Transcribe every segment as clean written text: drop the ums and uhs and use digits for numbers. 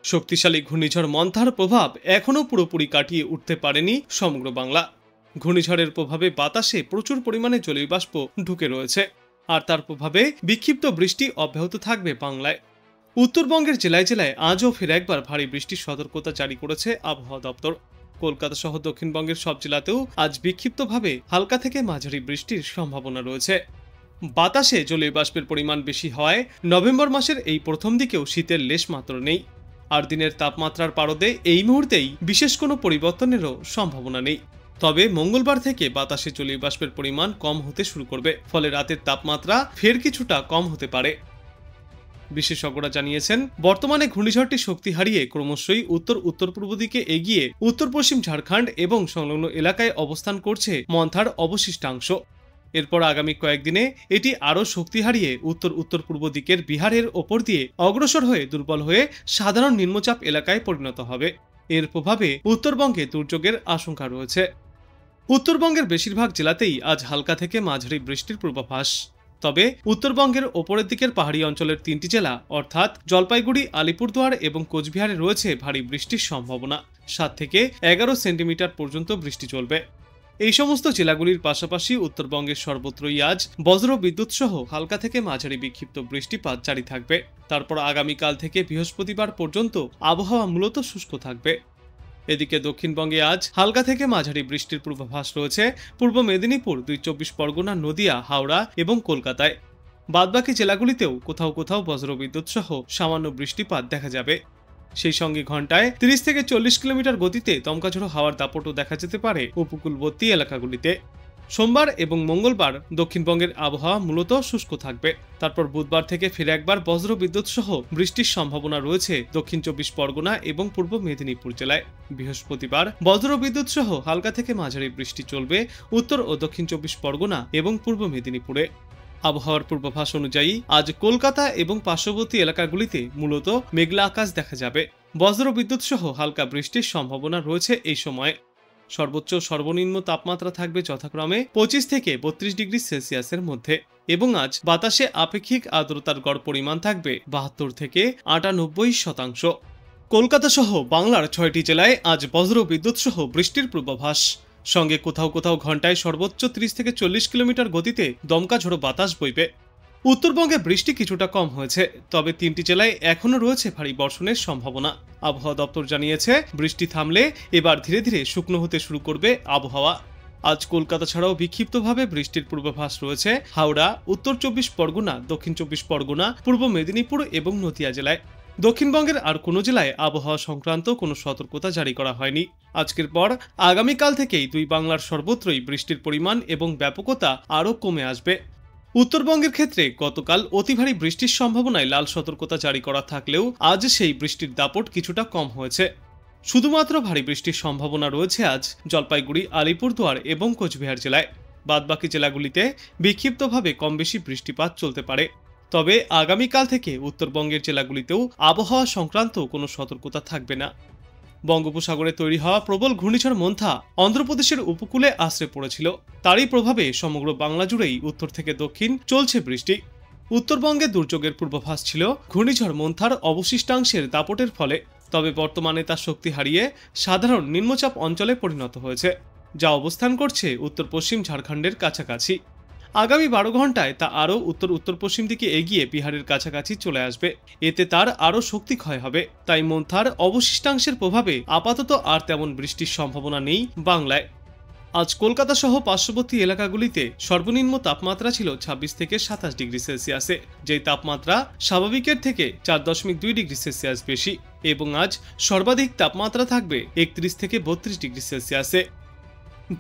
শক্তিশালী ঘূর্ণিঝড় মন্থার প্রভাব এখনও পুরোপুরি কাটিয়ে উঠতে পারেনি সমগ্র বাংলা। ঘূর্ণিঝড়ের প্রভাবে বাতাসে প্রচুর পরিমাণে জলীয় বাষ্প ঢুকে রয়েছে, আর তার প্রভাবে বিক্ষিপ্ত বৃষ্টি অব্যাহত থাকবে বাংলায়। উত্তরবঙ্গের জেলায় জেলায় আজও ফের একবার ভারী বৃষ্টির সতর্কতা জারি করেছে আবহাওয়া দপ্তর। কলকাতা সহ দক্ষিণবঙ্গের সব জেলাতেও আজ বিক্ষিপ্তভাবে হালকা থেকে মাঝারি বৃষ্টির সম্ভাবনা রয়েছে। বাতাসে জলীয় বাষ্পের পরিমাণ বেশি হওয়ায় নভেম্বর মাসের এই প্রথম দিকেও শীতের লেশ মাত্র নেই, আর দিনের তাপমাত্রার পারদে এই মুহূর্তেই বিশেষ কোনো পরিবর্তনেরও সম্ভাবনা নেই। তবে মঙ্গলবার থেকে বাতাসে জলীয় বাষ্পের পরিমাণ কম হতে শুরু করবে, ফলে রাতের তাপমাত্রা ফের কিছুটা কম হতে পারে। বিশেষজ্ঞরা জানিয়েছেন, বর্তমানে ঘূর্ণিঝড়টি শক্তি হারিয়ে ক্রমশই উত্তর পূর্ব দিকে এগিয়ে উত্তর পশ্চিম ঝাড়খণ্ড এবং সংলগ্ন এলাকায় অবস্থান করছে মন্থার অবশিষ্টাংশ। এরপর আগামী কয়েকদিনে এটি আরও শক্তি হারিয়ে উত্তর পূর্ব দিকের বিহারের ওপর দিয়ে অগ্রসর হয়ে দুর্বল হয়ে সাধারণ নিম্নচাপ এলাকায় পরিণত হবে। এর প্রভাবে উত্তরবঙ্গে দুর্যোগের আশঙ্কা রয়েছে। উত্তরবঙ্গের বেশিরভাগ জেলাতেই আজ হালকা থেকে মাঝারি বৃষ্টির পূর্বাভাস। তবে উত্তরবঙ্গের ওপরের দিকের পাহাড়ি অঞ্চলের 3টি জেলা অর্থাৎ জলপাইগুড়ি, আলিপুরদুয়ার এবং কোচবিহারে রয়েছে ভারী বৃষ্টির সম্ভাবনা। 7 থেকে 11 সেন্টিমিটার পর্যন্ত বৃষ্টি চলবে। এই সমস্ত জেলাগুলির পাশাপাশি উত্তরবঙ্গের সর্বত্রই আজ বজ্র বিদ্যুৎ সহ হালকা থেকে মাঝারি বিক্ষিপ্ত বৃষ্টিপাত জারি থাকবে। তারপর আগামীকাল থেকে বৃহস্পতিবার পর্যন্ত আবহাওয়া মূলত শুষ্ক থাকবে। এদিকে দক্ষিণবঙ্গে আজ হালকা থেকে মাঝারি বৃষ্টির পূর্বাভাস রয়েছে পূর্ব মেদিনীপুর, 24 পরগনা, নদিয়া, হাওড়া এবং কলকাতায়। বাদবাকি জেলাগুলিতেও কোথাও কোথাও বজ্রবিদ্যুৎ সহ সামান্য বৃষ্টিপাত দেখা যাবে। সেই সঙ্গে ঘন্টায় 30 থেকে 40 কিলোমিটার গতিতে দমকাঝোড়ো হাওয়ার দাপটও দেখা যেতে পারে উপকূলবর্তী এলাকাগুলিতে। সোমবার এবং মঙ্গলবার দক্ষিণবঙ্গের আবহাওয়া মূলত শুষ্ক থাকবে। তারপর বুধবার থেকে ফের একবার বজ্রবিদ্যুৎ সহ বৃষ্টির সম্ভাবনা রয়েছে দক্ষিণ 24 পরগনা এবং পূর্ব মেদিনীপুর জেলায়। বৃহস্পতিবার বজ্রবিদ্যুৎ সহ হালকা থেকে মাঝারি বৃষ্টি চলবে উত্তর ও দক্ষিণ 24 পরগনা এবং পূর্ব মেদিনীপুরে। আবহাওয়ার পূর্বাভাস অনুযায়ী আজ কলকাতা এবং পার্শ্ববর্তী এলাকাগুলিতে মূলত মেঘলা আকাশ দেখা যাবে। বজ্রবিদ্যুৎ সহ হালকা বৃষ্টির সম্ভাবনা রয়েছে এই সময়। সর্বোচ্চ সর্বনিম্ন তাপমাত্রা থাকবে যথাক্রমে 25 থেকে 32 ডিগ্রি সেলসিয়াসের মধ্যে, এবং আজ বাতাসে আপেক্ষিক আর্দ্রতার গড় পরিমাণ থাকবে 72 থেকে 98%। কলকাতা সহ বাংলার 6টি জেলায় আজ বজ্রবিদ্যুৎ সহ বৃষ্টির পূর্বাভাস। সঙ্গে কোথাও কোথাও ঘন্টায় সর্বোচ্চ 30 থেকে 40 কিলোমিটার গতিতে দমকা ঝোড়ো বাতাস বইবে। উত্তরবঙ্গে বৃষ্টি কিছুটা কম হয়েছে, তবে 3টি জেলায় এখনও রয়েছে ভারী বর্ষণের সম্ভাবনা। আবহাওয়া দপ্তর জানিয়েছে, বৃষ্টি থামলে এবার ধীরে ধীরে শুকনো হতে শুরু করবে আবহাওয়া। আজ কলকাতা ছাড়াও বিক্ষিপ্তভাবে বৃষ্টির পূর্বাভাস রয়েছে হাওড়া, উত্তর 24 পরগনা, দক্ষিণ 24 পরগনা, পূর্ব মেদিনীপুর এবং নদিয়া জেলায়। দক্ষিণবঙ্গের আর কোনো জেলায় আবহাওয়া সংক্রান্ত কোনো সতর্কতা জারি করা হয়নি। আজকের পর আগামীকাল থেকেই দুই বাংলার সর্বত্রই বৃষ্টির পরিমাণ এবং ব্যাপকতা আরও কমে আসবে। উত্তরবঙ্গের ক্ষেত্রে গতকাল অতি ভারী বৃষ্টির সম্ভাবনায় লাল সতর্কতা জারি করা থাকলেও আজ সেই বৃষ্টির দাপট কিছুটা কম হয়েছে। শুধুমাত্র ভারী বৃষ্টির সম্ভাবনা রয়েছে আজ জলপাইগুড়ি, আলিপুরদুয়ার এবং কোচবিহার জেলায়। বাদবাকি জেলাগুলিতে বিক্ষিপ্তভাবে কম বেশি বৃষ্টিপাত চলতে পারে। তবে আগামীকাল থেকে উত্তরবঙ্গের জেলাগুলিতেও আবহাওয়া সংক্রান্ত কোনো সতর্কতা থাকবে না। বঙ্গোপসাগরে তৈরি হওয়া প্রবল ঘূর্ণিঝড় মন্থা অন্ধ্রপ্রদেশের উপকূলে আশ্রে পড়েছিল। তারই প্রভাবে সমগ্র বাংলা জুড়েই উত্তর থেকে দক্ষিণ চলছে বৃষ্টি। উত্তরবঙ্গে দুর্যোগের পূর্বাভাস ছিল ঘূর্ণিঝড় মন্থার অবশিষ্টাংশের দাপটের ফলে, তবে বর্তমানে তা শক্তি হারিয়ে সাধারণ নিম্নচাপ অঞ্চলে পরিণত হয়েছে, যা অবস্থান করছে উত্তর পশ্চিম ঝাড়খণ্ডের কাছাকাছি। আগামী 12 ঘন্টায় তা আরও উত্তর পশ্চিম দিকে এগিয়ে বিহারের কাছাকাছি চলে আসবে। এতে তার আরও শক্তি ক্ষয় হবে। তাই মন্থার অবশিষ্টাংশের প্রভাবে আপাতত আর তেমন বৃষ্টির সম্ভাবনা নেই বাংলায়। আজ কলকাতা সহ পার্শ্ববর্তী এলাকাগুলিতে সর্বনিম্ন তাপমাত্রা ছিল 26 থেকে 27 ডিগ্রি সেলসিয়াসে, যেই তাপমাত্রা স্বাভাবিকের থেকে 4.2 ডিগ্রি সেলসিয়াস বেশি, এবং আজ সর্বাধিক তাপমাত্রা থাকবে 31 থেকে 32 ডিগ্রি সেলসিয়াসে।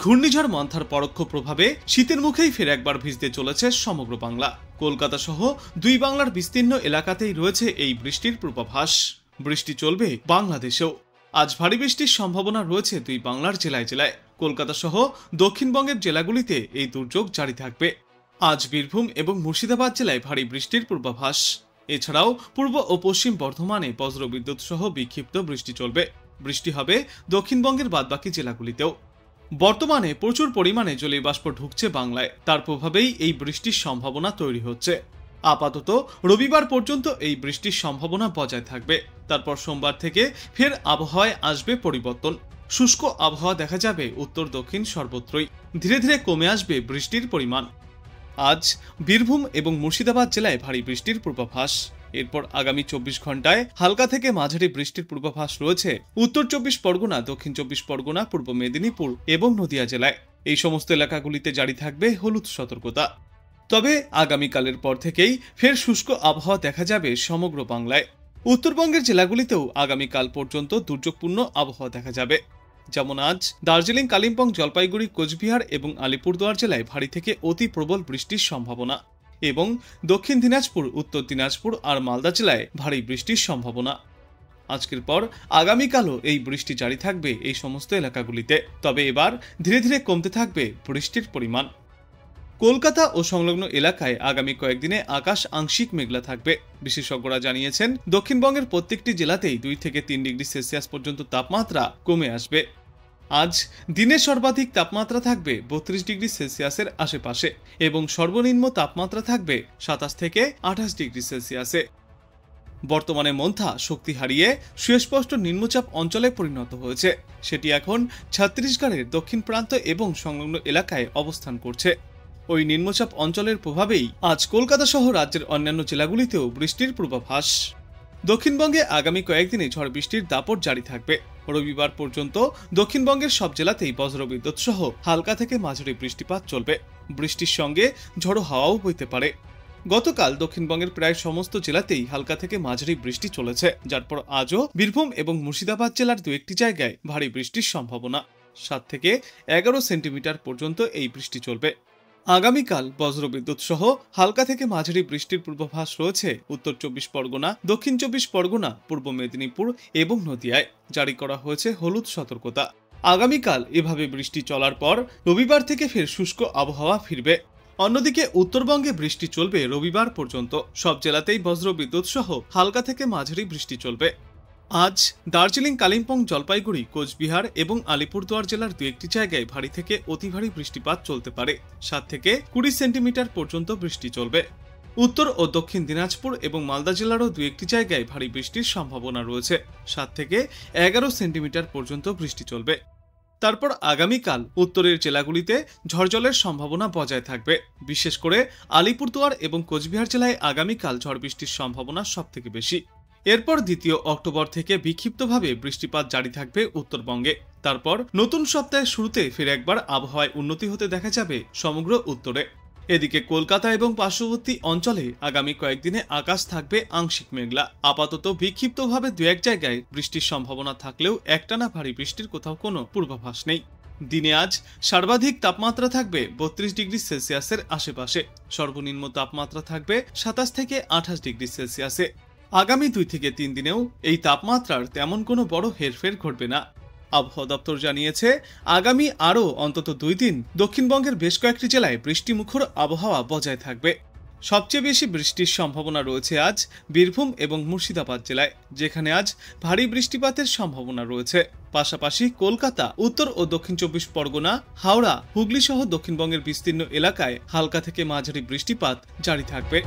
ঘূর্ণিঝড় মন্থার পরোক্ষ প্রভাবে শীতের মুখেই ফের একবার ভিজতে চলেছে সমগ্র বাংলা। কলকাতা সহ দুই বাংলার বিস্তীর্ণ এলাকাতেই রয়েছে এই বৃষ্টির পূর্বাভাস। বৃষ্টি চলবে বাংলাদেশেও। আজ ভারী বৃষ্টির সম্ভাবনা রয়েছে দুই বাংলার জেলায় জেলায়। কলকাতা সহ দক্ষিণবঙ্গের জেলাগুলিতে এই দুর্যোগ জারি থাকবে। আজ বীরভূম এবং মুর্শিদাবাদ জেলায় ভারী বৃষ্টির পূর্বাভাস। এছাড়াও পূর্ব ও পশ্চিম বর্ধমানে বজ্রবিদ্যুৎ সহ বিক্ষিপ্ত বৃষ্টি চলবে। বৃষ্টি হবে দক্ষিণবঙ্গের বাদবাকি জেলাগুলিতেও। বর্তমানে প্রচুর পরিমাণে জলীয় বাষ্প ঢুকছে বাংলায়, তার প্রভাবেই এই বৃষ্টির সম্ভাবনা তৈরি হচ্ছে। আপাতত রবিবার পর্যন্ত এই বৃষ্টির সম্ভাবনা বজায় থাকবে। তারপর সোমবার থেকে ফের আবহাওয়ায় আসবে পরিবর্তন। শুষ্ক আবহাওয়া দেখা যাবে উত্তর দক্ষিণ সর্বত্রই। ধীরে ধীরে কমে আসবে বৃষ্টির পরিমাণ। আজ বীরভূম এবং মুর্শিদাবাদ জেলায় ভারী বৃষ্টির পূর্বাভাস। এরপর আগামী 24 ঘন্টায় হালকা থেকে মাঝারি বৃষ্টির পূর্বাভাস রয়েছে উত্তর 24 পরগনা, দক্ষিণ 24 পরগনা, পূর্ব মেদিনীপুর এবং নদিয়া জেলায়। এই সমস্ত এলাকাগুলিতে জারি থাকবে হলুদ সতর্কতা। তবে আগামীকালের পর থেকেই ফের শুষ্ক আবহাওয়া দেখা যাবে সমগ্র বাংলায়। উত্তরবঙ্গের জেলাগুলিতেও আগামীকাল পর্যন্ত দুর্যোগপূর্ণ আবহাওয়া দেখা যাবে। যেমন আজ দার্জিলিং, কালিম্পং, জলপাইগুড়ি, কোচবিহার এবং আলিপুরদুয়ার জেলায় ভারী থেকে অতি প্রবল বৃষ্টির সম্ভাবনা এবং দক্ষিণ দিনাজপুর, উত্তর দিনাজপুর আর মালদা জেলায় ভারী বৃষ্টির সম্ভাবনা। আজকের পর আগামীকালও এই বৃষ্টি জারি থাকবে এই সমস্ত এলাকাগুলিতে। তবে এবার ধীরে ধীরে কমতে থাকবে বৃষ্টির পরিমাণ। কলকাতা ও সংলগ্ন এলাকায় আগামী কয়েকদিনে আকাশ আংশিক মেঘলা থাকবে। বিশেষজ্ঞরা জানিয়েছেন, দক্ষিণবঙ্গের প্রত্যেকটি জেলাতেই 2 থেকে 3 ডিগ্রি সেলসিয়াস পর্যন্ত তাপমাত্রা কমে আসবে। আজ দিনের সর্বাধিক তাপমাত্রা থাকবে 32 ডিগ্রি সেলসিয়াসের আশেপাশে এবং সর্বনিম্ন তাপমাত্রা থাকবে 27 থেকে 28 ডিগ্রি সেলসিয়াসে। বর্তমানে মন্থা শক্তি হারিয়ে সুস্পষ্ট নিম্নচাপ অঞ্চলে পরিণত হয়েছে। সেটি এখন ছত্তিশগড়ের দক্ষিণ প্রান্ত এবং সংলগ্ন এলাকায় অবস্থান করছে। ওই নিম্নচাপ অঞ্চলের প্রভাবেই আজ কলকাতা সহ রাজ্যের অন্যান্য জেলাগুলিতেও বৃষ্টির পূর্বাভাস। দক্ষিণবঙ্গে আগামী কয়েকদিনে ঝড় বৃষ্টির দাপট জারি থাকবে। রবিবার পর্যন্ত দক্ষিণবঙ্গের সব জেলাতেই বজ্রবিদ্যুৎ সহ হালকা থেকে মাঝারি বৃষ্টিপাত চলবে। বৃষ্টির সঙ্গে ঝড়ো হাওয়াও বইতে পারে। গতকাল দক্ষিণবঙ্গের প্রায় সমস্ত জেলাতেই হালকা থেকে মাঝারি বৃষ্টি চলেছে, যার পর আজও বীরভূম এবং মুর্শিদাবাদ জেলার 2-1টি জায়গায় ভারী বৃষ্টির সম্ভাবনা। 7 থেকে 11 সেন্টিমিটার পর্যন্ত এই বৃষ্টি চলবে। আগামীকাল বজ্রবিদ্যুৎ সহ হালকা থেকে মাঝারি বৃষ্টির পূর্বাভাস রয়েছে উত্তর 24 পরগনা, দক্ষিণ 24 পরগনা, পূর্ব মেদিনীপুর এবং নদিয়ায়। জারি করা হয়েছে হলুদ সতর্কতা। আগামীকাল এভাবে বৃষ্টি চলার পর রবিবার থেকে ফের শুষ্ক আবহাওয়া ফিরবে। অন্যদিকে উত্তরবঙ্গে বৃষ্টি চলবে রবিবার পর্যন্ত। সব জেলাতেই বজ্রবিদ্যুৎ সহ হালকা থেকে মাঝারি বৃষ্টি চলবে। আজ দার্জিলিং, কালিম্পং, জলপাইগুড়ি, কোচবিহার এবং আলিপুরদুয়ার জেলার 2-1টি জায়গায় ভারী থেকে অতি ভারী বৃষ্টিপাত চলতে পারে। 7 থেকে 20 সেন্টিমিটার পর্যন্ত বৃষ্টি চলবে। উত্তর ও দক্ষিণ দিনাজপুর এবং মালদা জেলারও 2-1টি জায়গায় ভারী বৃষ্টির সম্ভাবনা রয়েছে। 7 থেকে 11 সেন্টিমিটার পর্যন্ত বৃষ্টি চলবে। তারপর আগামীকাল উত্তরের জেলাগুলিতে ঝড়জলের সম্ভাবনা বজায় থাকবে। বিশেষ করে আলিপুরদুয়ার এবং কোচবিহার জেলায় আগামীকাল ঝড় বৃষ্টির সম্ভাবনা সবথেকে বেশি। এরপর 2 অক্টোবর থেকে বিক্ষিপ্তভাবে বৃষ্টিপাত জারি থাকবে উত্তরবঙ্গে। তারপর নতুন সপ্তাহের শুরুতে ফের একবার আবহাওয়ায় উন্নতি হতে দেখা যাবে সমগ্র উত্তরে। এদিকে কলকাতা এবং পার্শ্ববর্তী অঞ্চলে আগামী কয়েকদিনে আকাশ থাকবে আংশিক মেঘলা। আপাতত বিক্ষিপ্তভাবে 2-1 জায়গায় বৃষ্টির সম্ভাবনা থাকলেও একটানা ভারী বৃষ্টির কোথাও কোনো পূর্বাভাস নেই। দিনে আজ সর্বাধিক তাপমাত্রা থাকবে 32 ডিগ্রি সেলসিয়াসের আশেপাশে। সর্বনিম্ন তাপমাত্রা থাকবে 27 থেকে 28 ডিগ্রি সেলসিয়াসে। আগামী 2 থেকে 3 দিনেও এই তাপমাত্রার তেমন কোনো বড় হেরফের ঘটবে না। আবহাওয়া দপ্তর জানিয়েছে, আগামী আরও অন্তত 2 দিন দক্ষিণবঙ্গের বেশ কয়েকটি জেলায় বৃষ্টিমুখর আবহাওয়া বজায় থাকবে। সবচেয়ে বেশি বৃষ্টির সম্ভাবনা রয়েছে আজ বীরভূম এবং মুর্শিদাবাদ জেলায়, যেখানে আজ ভারী বৃষ্টিপাতের সম্ভাবনা রয়েছে। পাশাপাশি কলকাতা, উত্তর ও দক্ষিণ 24 পরগনা, হাওড়া, হুগলি সহ দক্ষিণবঙ্গের বিস্তীর্ণ এলাকায় হালকা থেকে মাঝারি বৃষ্টিপাত জারি থাকবে।